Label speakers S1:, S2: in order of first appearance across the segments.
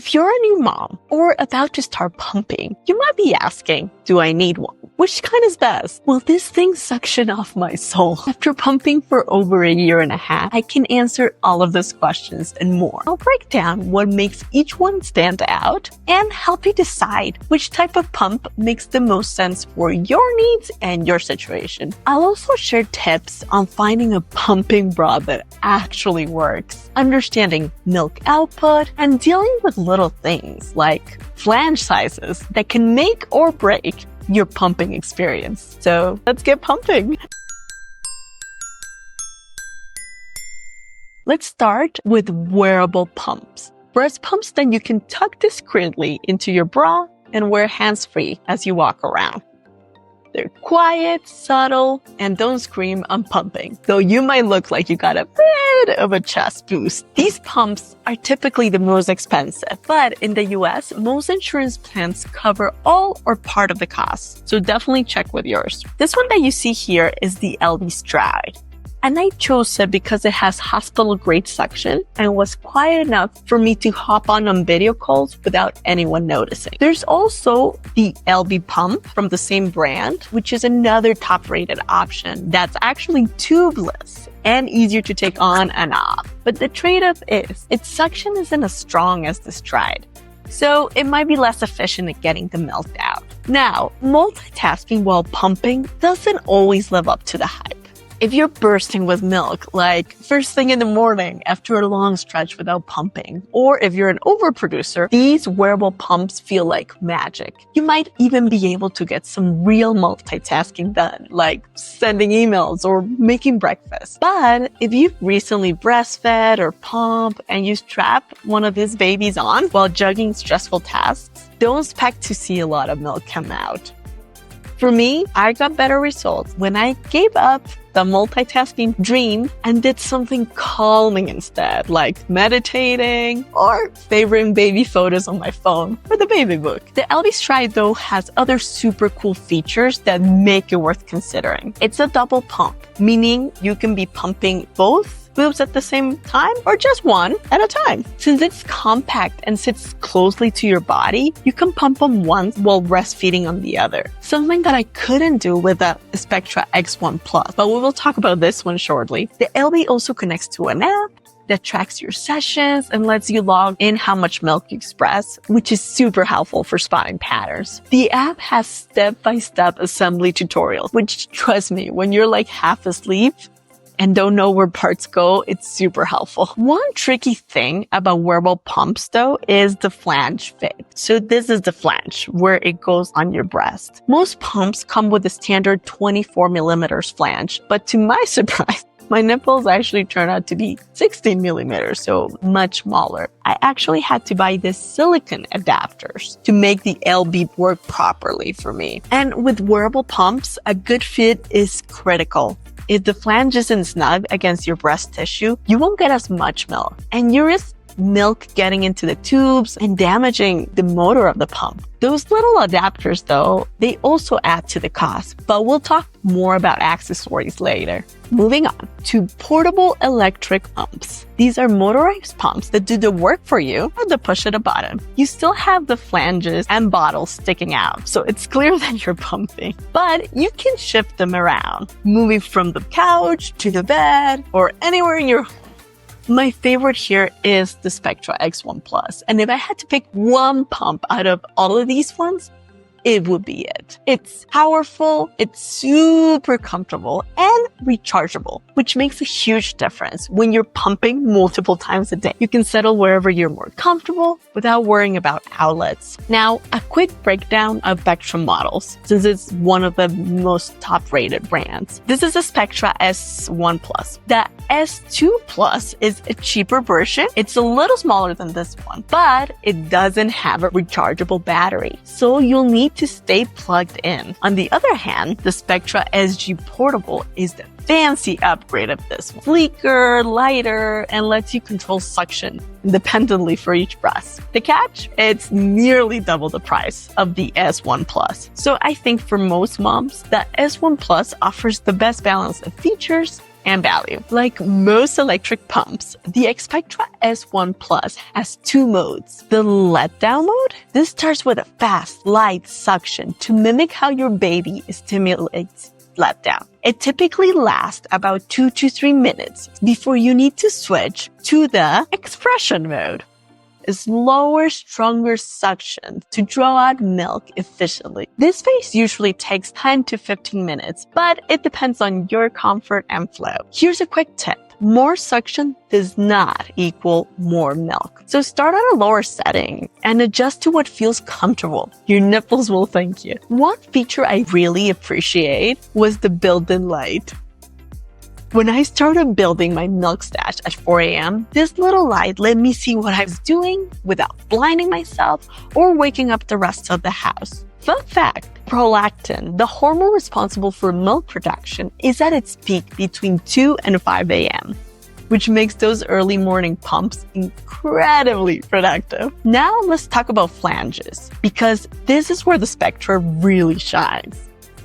S1: If you're a new mom or about to start pumping, you might be asking, do I need one? Which kind is best? Will this thing suction off my soul? After pumping for over a year and a half, I can answer all of those questions and more. I'll break down what makes each one stand out and help you decide which type of pump makes the most sense for your needs and your situation. I'll also share tips on finding a pumping bra that actually works, understanding milk output, and dealing with little things like flange sizes that can make or break your pumping experience. So let's get pumping. Let's start with wearable pumps. Breast pumps that you can tuck discreetly into your bra and wear hands-free as you walk around. They're quiet, subtle, and don't scream I'm pumping, though you might look like you got a bit of a chest boost. These pumps are typically the most expensive, but in the US, most insurance plans cover all or part of the cost, so definitely check with yours. This one that you see here is the Elvie Stride. And I chose it because it has hospital-grade suction and was quiet enough for me to hop on video calls without anyone noticing. There's also the Elvie Pump from the same brand, which is another top-rated option that's actually tubeless and easier to take on and off. But the trade-off is its suction isn't as strong as the Stride, so it might be less efficient at getting the milk out. Now, multitasking while pumping doesn't always live up to the hype. If you're bursting with milk, like first thing in the morning after a long stretch without pumping, or if you're an overproducer, these wearable pumps feel like magic. You might even be able to get some real multitasking done, like sending emails or making breakfast. But if you've recently breastfed or pumped and you strap one of these babies on while juggling stressful tasks, don't expect to see a lot of milk come out. For me, I got better results when I gave up the multitasking dream and did something calming instead, like meditating or favoring baby photos on my phone or the baby book. The Elvie Stride, though, has other super cool features that make it worth considering. It's a double pump, meaning you can be pumping both boobs at the same time or just one at a time. Since it's compact and sits closely to your body, you can pump them once while breastfeeding on the other. Something that I couldn't do with the Spectra S1 Plus, but we will talk about this one shortly. The Elvie also connects to an app that tracks your sessions and lets you log in how much milk you express, which is super helpful for spotting patterns. The app has step-by-step assembly tutorials, which, trust me, when you're like half asleep and don't know where parts go, it's super helpful. One tricky thing about wearable pumps, though, is the flange fit. So this is the flange, where it goes on your breast. Most pumps come with a standard 24 millimeters flange, but to my surprise, my nipples actually turned out to be 16 millimeters, so much smaller. I actually had to buy these silicone adapters to make the Elvie work properly for me. And with wearable pumps, a good fit is critical. If the flange isn't snug against your breast tissue, you won't get as much milk, and you risk milk getting into the tubes and damaging the motor of the pump. Those little adapters, though, they also add to the cost, but we'll talk more about accessories later. Moving on to portable electric pumps. These are motorized pumps that do the work for you at the push of a button. You still have the flanges and bottles sticking out, so it's clear that you're pumping, but you can shift them around, moving from the couch to the bed or anywhere in your home. My favorite here is the Spectra S1 Plus, and if I had to pick one pump out of all of these ones, it would be it. It's powerful, it's super comfortable, and rechargeable, which makes a huge difference when you're pumping multiple times a day. You can settle wherever you're more comfortable without worrying about outlets. Now, a quick breakdown of Spectra models, since it's one of the most top-rated brands. This is a Spectra S1 Plus. The S2 Plus is a cheaper version. It's a little smaller than this one, but it doesn't have a rechargeable battery, so you'll need to stay plugged in. On the other hand, the Spectra SG Portable is the fancy upgrade of this one. Sleeker, lighter, and lets you control suction independently for each breast. The catch? It's nearly double the price of the S1 Plus. So I think for most moms, the S1 Plus offers the best balance of features and value. Like most electric pumps, the Spectra S1 Plus has 2 modes. The letdown mode, this starts with a fast, light suction to mimic how your baby stimulates letdown. It typically lasts about 2 to 3 minutes before you need to switch to the expression mode. A slower, stronger suction to draw out milk efficiently. This phase usually takes 10 to 15 minutes, but it depends on your comfort and flow. Here's a quick tip. More suction does not equal more milk. So start at a lower setting and adjust to what feels comfortable. Your nipples will thank you. One feature I really appreciate was the built-in light. When I started building my milk stash at 4 a.m., this little light let me see what I was doing without blinding myself or waking up the rest of the house. Fun fact, prolactin, the hormone responsible for milk production, is at its peak between 2 and 5 a.m., which makes those early morning pumps incredibly productive. Now let's talk about flanges, because this is where the Spectra really shines.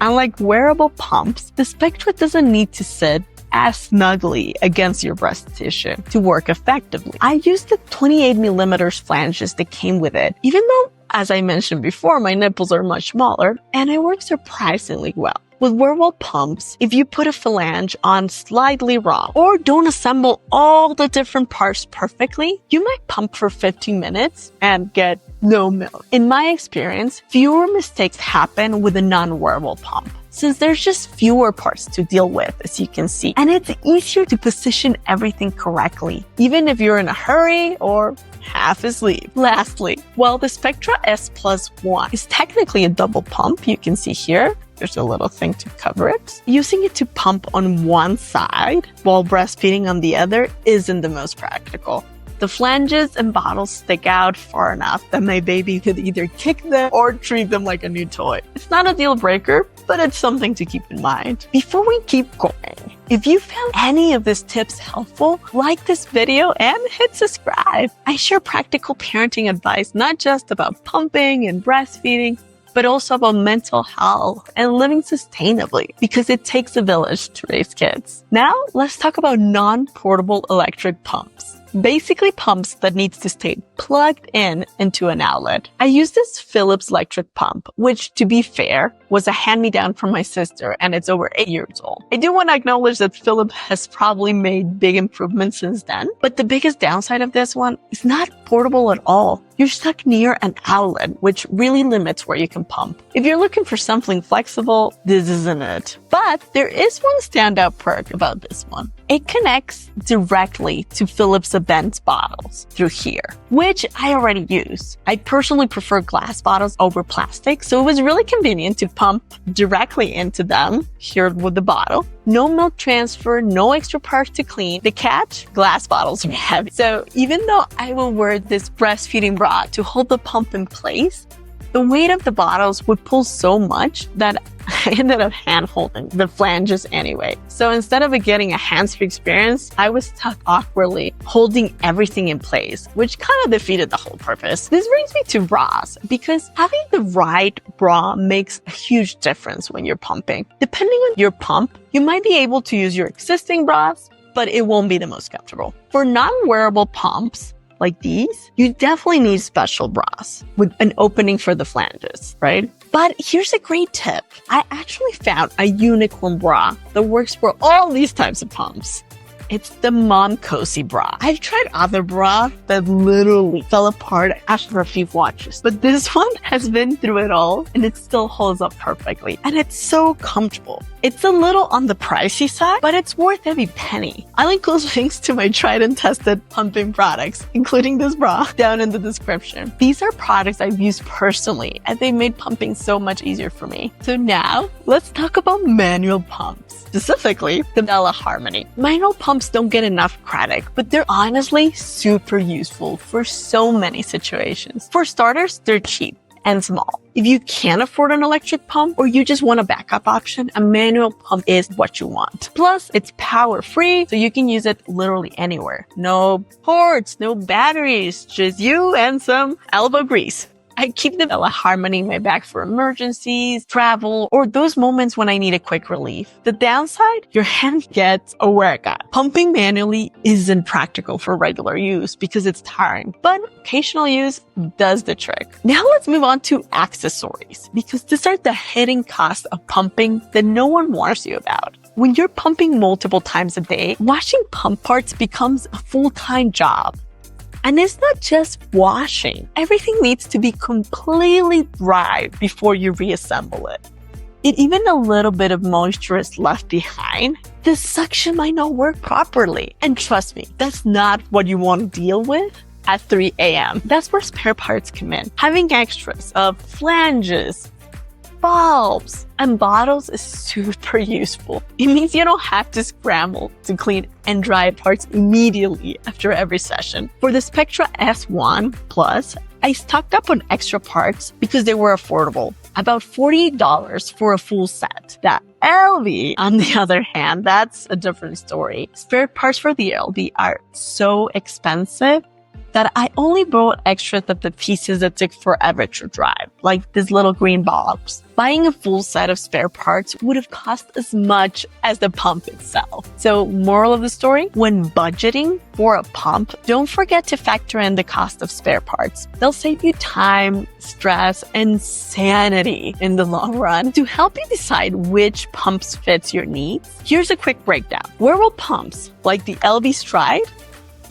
S1: Unlike wearable pumps, the Spectra doesn't need to sit as snugly against your breast tissue to work effectively. I used the 28mm flanges that came with it, even though, as I mentioned before, my nipples are much smaller, and it works surprisingly well. With wearable pumps, if you put a flange on slightly wrong or don't assemble all the different parts perfectly, you might pump for 15 minutes and get no milk. In my experience, fewer mistakes happen with a non-wearable pump, since there's just fewer parts to deal with, as you can see. And it's easier to position everything correctly, even if you're in a hurry or half asleep. Lastly, while the Spectra S1 is technically a double pump, you can see here, there's a little thing to cover it. Using it to pump on one side while breastfeeding on the other isn't the most practical. The flanges and bottles stick out far enough that my baby could either kick them or treat them like a new toy. It's not a deal breaker, but it's something to keep in mind. Before we keep going, if you found any of these tips helpful, like this video and hit subscribe. I share practical parenting advice, not just about pumping and breastfeeding, but also about mental health and living sustainably, because it takes a village to raise kids. Now, let's talk about non-portable electric pumps. Basically pumps that needs to stay plugged in into an outlet. I use this Philips electric pump, which, to be fair, was a hand-me-down from my sister, and it's over 8 years old. I do want to acknowledge that Philips has probably made big improvements since then, but the biggest downside of this one is not portable at all. You're stuck near an outlet, which really limits where you can pump. If you're looking for something flexible, this isn't it. But there is one standout perk about this one. It connects directly to Philips Avent bottles through here, which I already use. I personally prefer glass bottles over plastic, so it was really convenient to pump directly into them here with the bottle. No milk transfer, no extra parts to clean. The catch? Glass bottles are heavy. So even though I will wear this breastfeeding bra to hold the pump in place, the weight of the bottles would pull so much that I ended up hand-holding the flanges anyway. So instead of getting a hands-free experience, I was stuck awkwardly holding everything in place, which kind of defeated the whole purpose. This brings me to bras, because having the right bra makes a huge difference when you're pumping. Depending on your pump, you might be able to use your existing bras, but it won't be the most comfortable. For non-wearable pumps, like these, you definitely need special bras with an opening for the flanges, right? But here's a great tip. I actually found a unicorn bra that works for all these types of pumps. It's the Mom Cozy bra. I've tried other bras that literally fell apart after a few washes, but this one has been through it all and it still holds up perfectly. And it's so comfortable. It's a little on the pricey side, but it's worth every penny. I'll include links to my tried and tested pumping products, including this bra, down in the description. These are products I've used personally, and they made pumping so much easier for me. So now, let's talk about manual pumps, specifically the Medela Harmony. Manual pumps don't get enough credit, but they're honestly super useful for so many situations. For starters, they're cheap and small. If you can't afford an electric pump or you just want a backup option, a manual pump is what you want. Plus, it's power-free, so you can use it literally anywhere. No ports, no batteries, just you and some elbow grease. I keep the Medela Harmony in my bag for emergencies, travel, or those moments when I need a quick relief. The downside, your hand gets a workout. Pumping manually isn't practical for regular use because it's tiring, but occasional use does the trick. Now let's move on to accessories, because these are the hidden costs of pumping that no one warns you about. When you're pumping multiple times a day, washing pump parts becomes a full-time job. And it's not just washing. Everything needs to be completely dry before you reassemble it. If even a little bit of moisture is left behind, the suction might not work properly. And trust me, that's not what you want to deal with at 3 a.m. That's where spare parts come in. Having extras of flanges, bulbs, and bottles is super useful. It means you don't have to scramble to clean and dry parts immediately after every session. For the Spectra S1 Plus, I stocked up on extra parts because they were affordable. About $40 for a full set. The Elvie, on the other hand, that's a different story. Spare parts for the Elvie are so expensive that I only bought extras of the pieces that took forever to drive, like these little green bulbs. Buying a full set of spare parts would have cost as much as the pump itself. So, moral of the story, when budgeting for a pump, don't forget to factor in the cost of spare parts. They'll save you time, stress, and sanity in the long run. To help you decide which pumps fits your needs, here's a quick breakdown. Wearable pumps, like the Elvie Stride,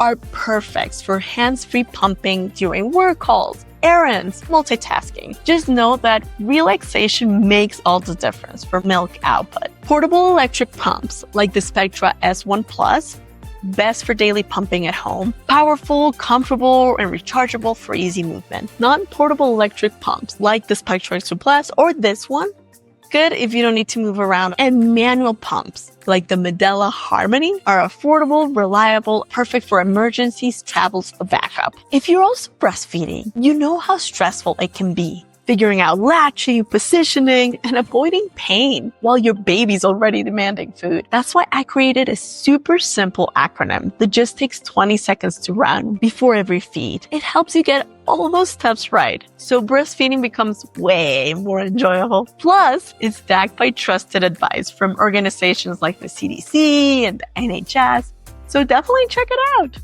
S1: are perfect for hands-free pumping during work calls, errands, multitasking. Just know that relaxation makes all the difference for milk output. Portable electric pumps like the Spectra S1 Plus, best for daily pumping at home. Powerful, comfortable, and rechargeable for easy movement. Non-portable electric pumps like the Spectra S2 Plus or this one, good if you don't need to move around. And manual pumps like the Medela Harmony are affordable, reliable, perfect for emergencies, travels, or backup. If you're also breastfeeding, you know how stressful it can be. Figuring out latching, positioning, and avoiding pain while your baby's already demanding food. That's why I created a super simple acronym that just takes 20 seconds to run before every feed. It helps you get all those steps right, so breastfeeding becomes way more enjoyable. Plus, it's backed by trusted advice from organizations like the CDC and the NHS, so definitely check it out.